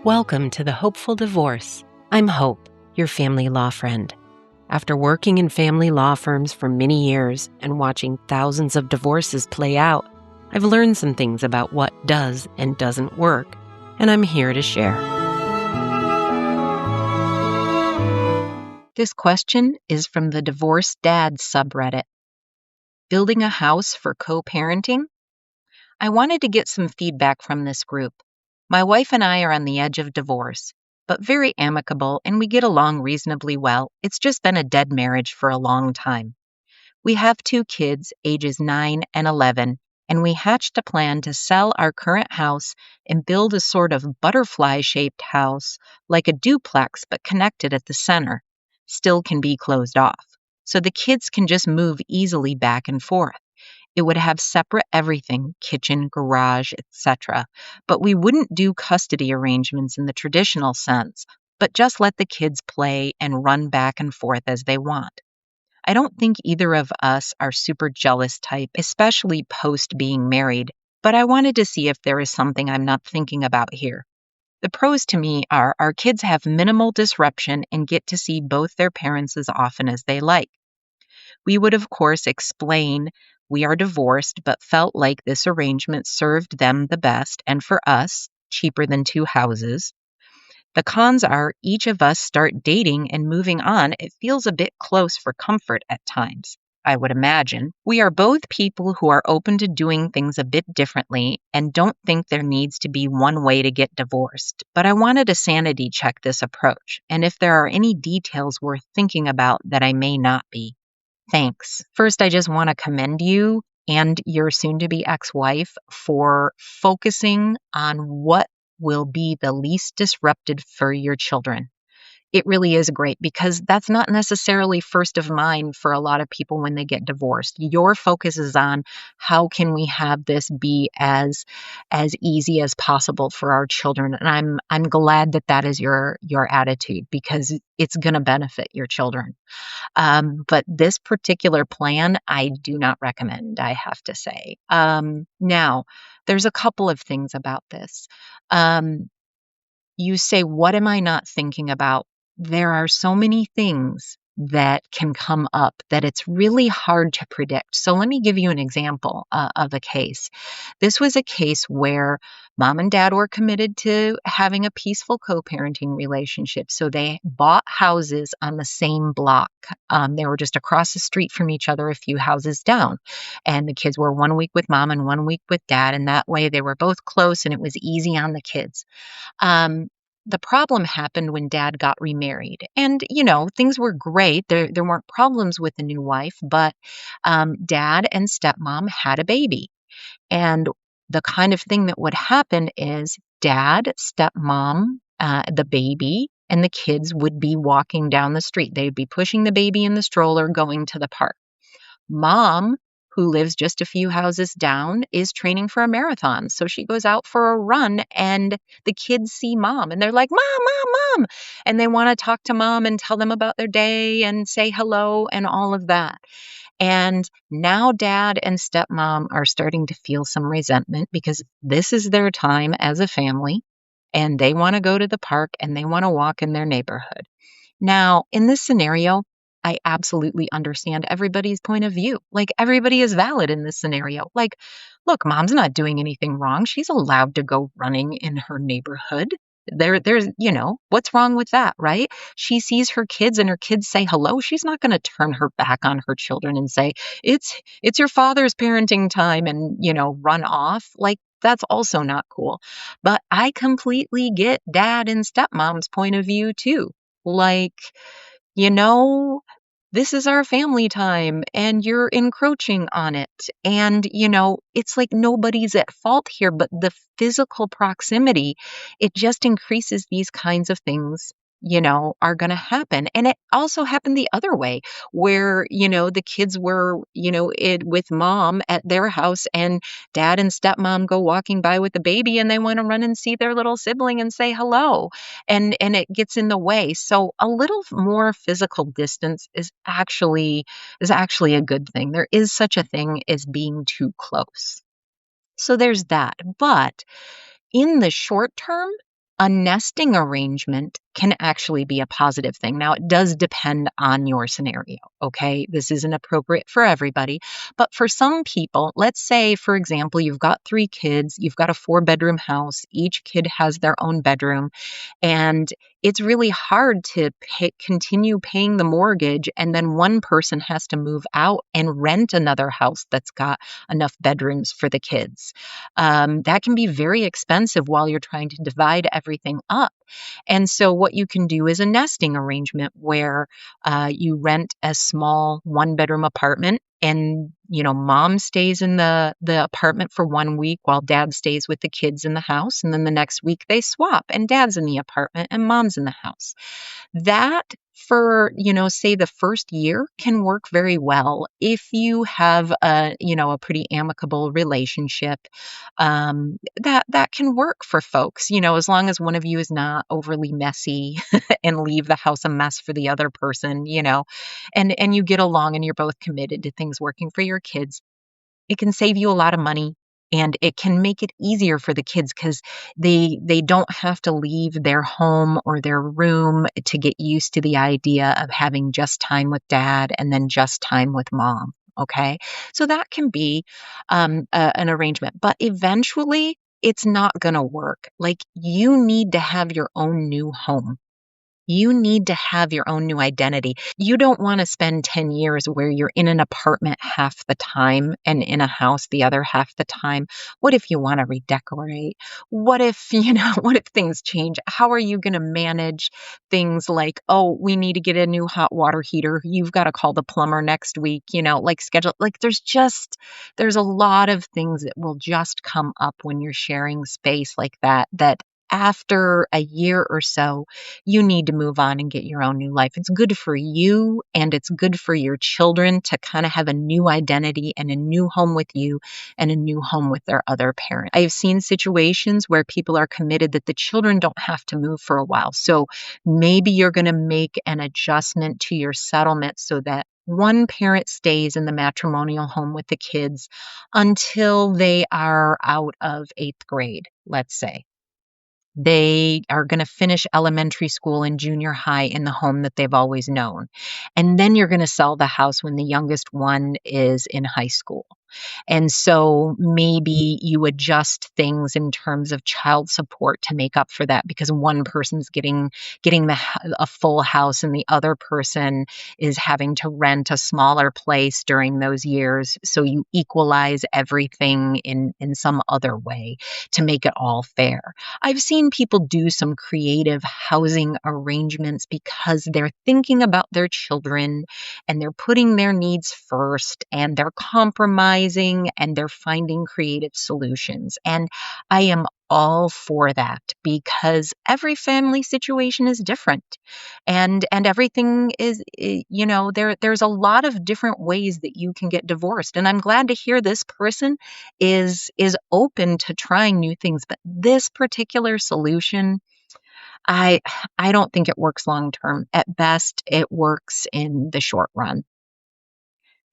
Welcome to the Hopeful Divorce. I'm Hope, your family law friend. After working in family law firms for many years and watching thousands of divorces play out, I've learned some things about what does and doesn't work, and I'm here to share. This question is from the DivorceDads subreddit. Building a house for co-parenting? I wanted to get some feedback from this group. My wife and I are on the edge of divorce, but very amicable and we get along reasonably well. It's just been a dead marriage for a long time. We have 2 kids, ages 9 and 11, and we hatched a plan to sell our current house and build a sort of butterfly-shaped house, like a duplex but connected at the center. Still can be closed off, so the kids can just move easily back and forth. It would have separate everything, kitchen, garage, etc. But we wouldn't do custody arrangements in the traditional sense, but just let the kids play and run back and forth as they want. I don't think either of us are super jealous type, especially post being married, but I wanted to see if there is something I'm not thinking about here. The pros to me are our kids have minimal disruption and get to see both their parents as often as they like. We would, of course, explain we are divorced, but felt like this arrangement served them the best, and for us, cheaper than 2 houses. The cons are each of us start dating and moving on. It feels a bit close for comfort at times, I would imagine. We are both people who are open to doing things a bit differently and don't think there needs to be one way to get divorced. But I wanted to sanity check this approach, and if there are any details worth thinking about that I may not be. Thanks. First, I just want to commend you and your soon-to-be ex-wife for focusing on what will be the least disrupted for your children. It really is great because that's not necessarily first of mind for a lot of people when they get divorced. Your focus is on how can we have this be as easy as possible for our children, and I'm glad that is your attitude because it's going to benefit your children. But this particular plan, I do not recommend, I have to say. Now, there's a couple of things about this. You say, what am I not thinking about? There are so many things that can come up that it's really hard to predict. So let me give you an example of a case. This was a case where mom and dad were committed to having a peaceful co-parenting relationship. So they bought houses on the same block. They were just across the street from each other, a few houses down. And the kids were 1 week with mom and 1 week with dad. And that way they were both close and it was easy on the kids. The problem happened when dad got remarried. And, things were great. There weren't problems with the new wife, but dad and stepmom had a baby. And the kind of thing that would happen is dad, stepmom, the baby, and the kids would be walking down the street. They'd be pushing the baby in the stroller going to the park. Mom, who lives just a few houses down, is training for a marathon. So she goes out for a run and the kids see mom and they're like, Mom, Mom, Mom. And they want to talk to mom and tell them about their day and say hello and all of that. And now dad and stepmom are starting to feel some resentment because this is their time as a family and they want to go to the park and they want to walk in their neighborhood. Now, in this scenario, I absolutely understand everybody's point of view. Like, everybody is valid in this scenario. Like, look, mom's not doing anything wrong. She's allowed to go running in her neighborhood. There's, what's wrong with that, right? She sees her kids and her kids say hello. She's not going to turn her back on her children and say, it's your father's parenting time and, run off. Like, that's also not cool. But I completely get dad and stepmom's point of view too. Like, this is our family time and you're encroaching on it. And, it's like nobody's at fault here, but the physical proximity, it just increases these kinds of things, are going to happen. And it also happened the other way where, the kids were, with mom at their house and dad and stepmom go walking by with the baby and they want to run and see their little sibling and say hello. And it gets in the way. So a little more physical distance is actually a good thing. There is such a thing as being too close. So there's that. But in the short term, A nesting arrangement can actually be a positive thing. Now, it does depend on your scenario, okay? This isn't appropriate for everybody, but for some people, let's say, for example, you've got 3 kids, you've got a 4-bedroom house, each kid has their own bedroom, and it's really hard to continue paying the mortgage, and then one person has to move out and rent another house that's got enough bedrooms for the kids. That can be very expensive while you're trying to divide everything up. And so what you can do is a nesting arrangement where you rent a small 1-bedroom apartment, and mom stays in the apartment for 1 week while dad stays with the kids in the house, and then the next week they swap and dad's in the apartment and mom's in the house. That, for say the first year, can work very well if you have a pretty amicable relationship. That can work for folks, as long as one of you is not overly messy and leave the house a mess for the other person, and you get along and you're both committed to things working for your kids. It can save you a lot of money, and it can make it easier for the kids because they don't have to leave their home or their room to get used to the idea of having just time with dad and then just time with mom. Okay. So that can be an arrangement, but eventually it's not going to work. Like, you need to have your own new home. You need to have your own new identity. You don't want to spend 10 years where you're in an apartment half the time and in a house the other half the time. What if you want to redecorate? What if, what if things change? How are you going to manage things like, oh, we need to get a new hot water heater. You've got to call the plumber next week, like schedule. Like, there's a lot of things that will just come up when you're sharing space like that after a year or so, you need to move on and get your own new life. It's good for you, and it's good for your children to kind of have a new identity and a new home with you and a new home with their other parent. I've seen situations where people are committed that the children don't have to move for a while. So maybe you're going to make an adjustment to your settlement so that one parent stays in the matrimonial home with the kids until they are out of 8th grade, let's say. They are going to finish elementary school and junior high in the home that they've always known. And then you're going to sell the house when the youngest one is in high school. And so maybe you adjust things in terms of child support to make up for that, because one person's getting a full house and the other person is having to rent a smaller place during those years. So you equalize everything in some other way to make it all fair. I've seen people do some creative housing arrangements because they're thinking about their children and they're putting their needs first and they're compromising and they're finding creative solutions. And I am all for that, because every family situation is different, and everything is, there's a lot of different ways that you can get divorced. And I'm glad to hear this person is open to trying new things, but this particular solution, I don't think it works long term. At best, it works in the short run.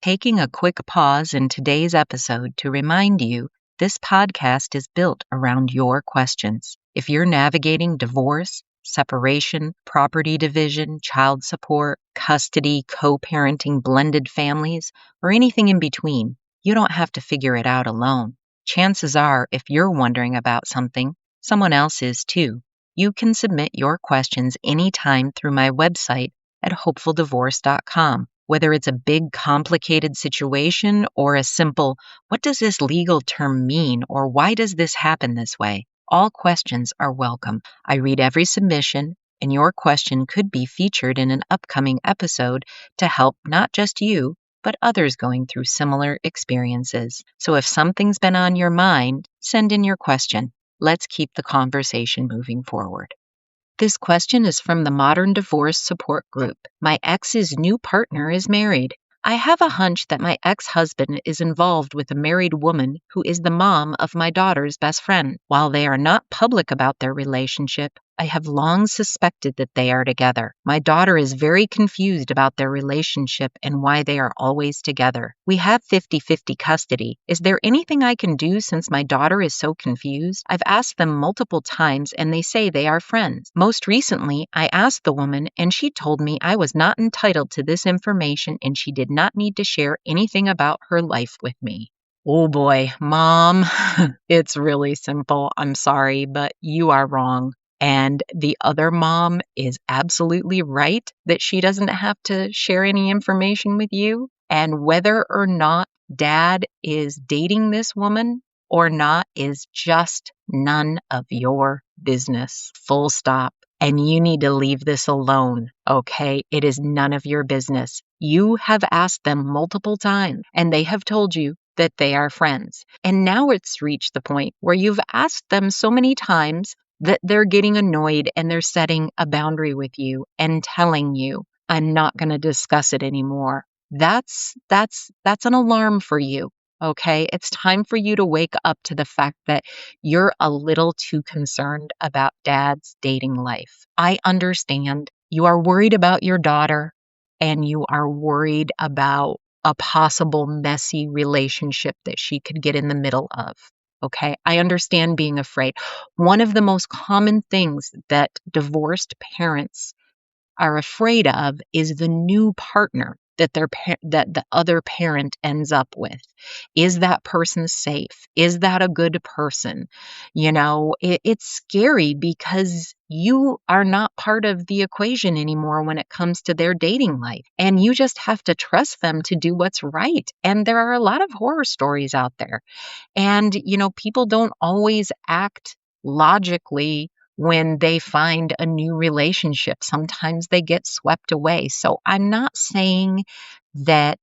Taking a quick pause in today's episode to remind you, this podcast is built around your questions. If you're navigating divorce, separation, property division, child support, custody, co-parenting, blended families, or anything in between, you don't have to figure it out alone. Chances are, if you're wondering about something, someone else is too. You can submit your questions anytime through my website at hopefuldivorce.com. Whether it's a big, complicated situation or a simple, what does this legal term mean, or why does this happen this way? All questions are welcome. I read every submission, and your question could be featured in an upcoming episode to help not just you, but others going through similar experiences. So if something's been on your mind, send in your question. Let's keep the conversation moving forward. This question is from the Mondern Divorce Support group. My ex's new partner is married. I have a hunch that my ex-husband is involved with a married woman who is the mom of my daughter's best friend. While they are not public about their relationship, I have long suspected that they are together. My daughter is very confused about their relationship and why they are always together. We have 50-50 custody. Is there anything I can do since my daughter is so confused? I've asked them multiple times and they say they are friends. Most recently, I asked the woman and she told me I was not entitled to this information and she did not need to share anything about her life with me. Oh boy, Mom, it's really simple. I'm sorry, but you are wrong. And the other mom is absolutely right that she doesn't have to share any information with you. And whether or not dad is dating this woman or not is just none of your business. Full stop. And you need to leave this alone, okay? It is none of your business. You have asked them multiple times, and they have told you that they are friends. And now it's reached the point where you've asked them so many times that they're getting annoyed and they're setting a boundary with you and telling you, I'm not going to discuss it anymore. That's an alarm for you. Okay, it's time for you to wake up to the fact that you're a little too concerned about dad's dating life. I understand you are worried about your daughter and you are worried about a possible messy relationship that she could get in the middle of. Okay, I understand being afraid. One of the most common things that divorced parents are afraid of is the new partner that that the other parent ends up with. Is that person safe? Is that a good person? It's scary because you are not part of the equation anymore when it comes to their dating life. And you just have to trust them to do what's right. And there are a lot of horror stories out there. And, people don't always act logically when they find a new relationship. Sometimes they get swept away. So I'm not saying that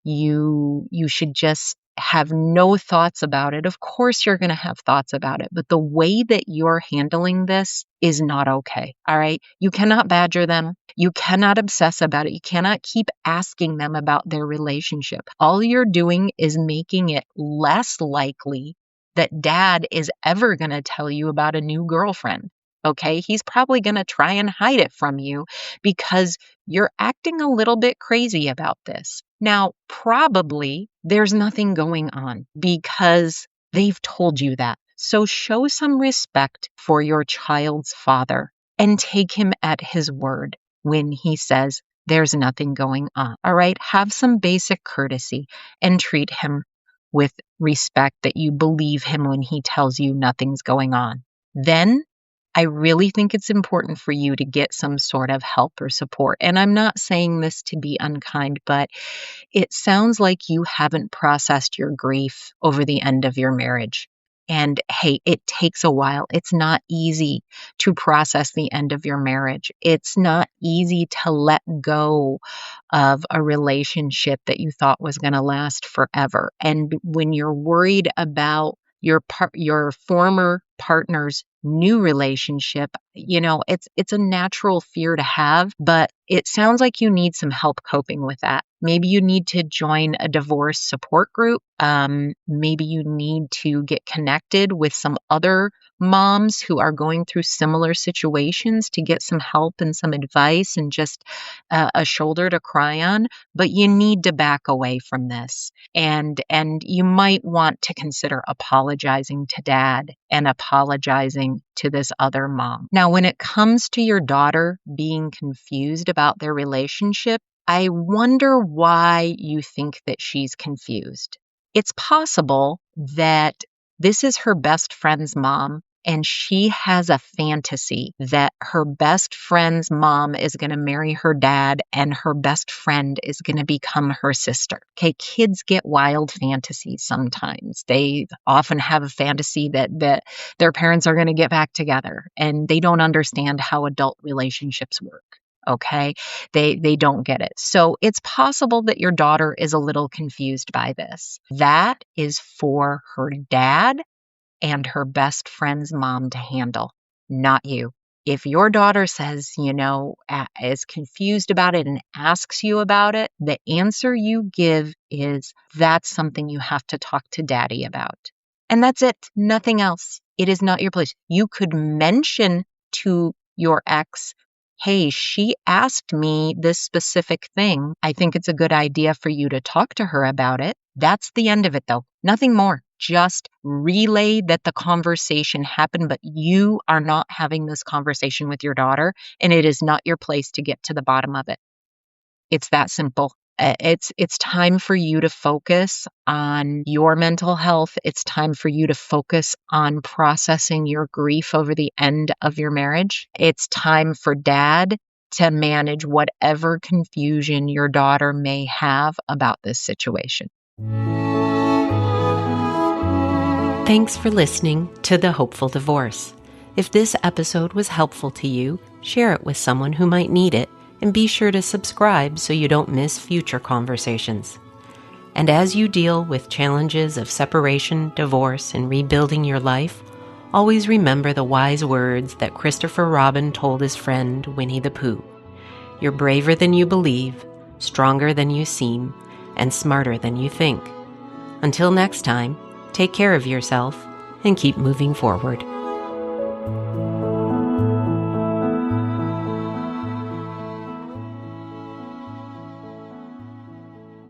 you should just have no thoughts about it. Of course you're going to have thoughts about it, but the way that you're handling this is not okay. All right? You cannot badger them. You cannot obsess about it. You cannot keep asking them about their relationship. All you're doing is making it less likely that dad is ever going to tell you about a new girlfriend. Okay? He's probably going to try and hide it from you because you're acting a little bit crazy about this. Now, probably there's nothing going on because they've told you that. So show some respect for your child's father and take him at his word when he says there's nothing going on. All right? Have some basic courtesy and treat him with respect that you believe him when he tells you nothing's going on. Then I really think it's important for you to get some sort of help or support. And I'm not saying this to be unkind, but it sounds like you haven't processed your grief over the end of your marriage. And hey, it takes a while. It's not easy to process the end of your marriage. It's not easy to let go of a relationship that you thought was going to last forever. And when you're worried about your former partner's new relationship, it's a natural fear to have, but it sounds like you need some help coping with that. Maybe you need to join a divorce support group. Maybe you need to get connected with some other moms who are going through similar situations to get some help and some advice and just a shoulder to cry on. But you need to back away from this. And you might want to consider apologizing to dad and apologizing to this other mom. Now, when it comes to your daughter being confused about their relationship, I wonder why you think that she's confused. It's possible that this is her best friend's mom, and she has a fantasy that her best friend's mom is going to marry her dad and her best friend is going to become her sister. Okay, kids get wild fantasies sometimes. They often have a fantasy that their parents are going to get back together, and they don't understand how adult relationships work. Okay, they don't get it. So it's possible that your daughter is a little confused by this. That is for her dad and her best friend's mom to handle, not you. If your daughter says, is confused about it and asks you about it, the answer you give is that's something you have to talk to daddy about. And that's it. Nothing else. It is not your place. You could mention to your ex, hey, she asked me this specific thing. I think it's a good idea for you to talk to her about it. That's the end of it, though. Nothing more. Just relay that the conversation happened, but you are not having this conversation with your daughter, and it is not your place to get to the bottom of it. It's that simple. It's time for you to focus on your mental health. It's time for you to focus on processing your grief over the end of your marriage. It's time for dad to manage whatever confusion your daughter may have about this situation. Thanks for listening to The Hopeful Divorce. If this episode was helpful to you, share it with someone who might need it, and be sure to subscribe so you don't miss future conversations. And as you deal with challenges of separation, divorce, and rebuilding your life, always remember the wise words that Christopher Robin told his friend Winnie the Pooh. You're braver than you believe, stronger than you seem, and smarter than you think. Until next time, take care of yourself and keep moving forward.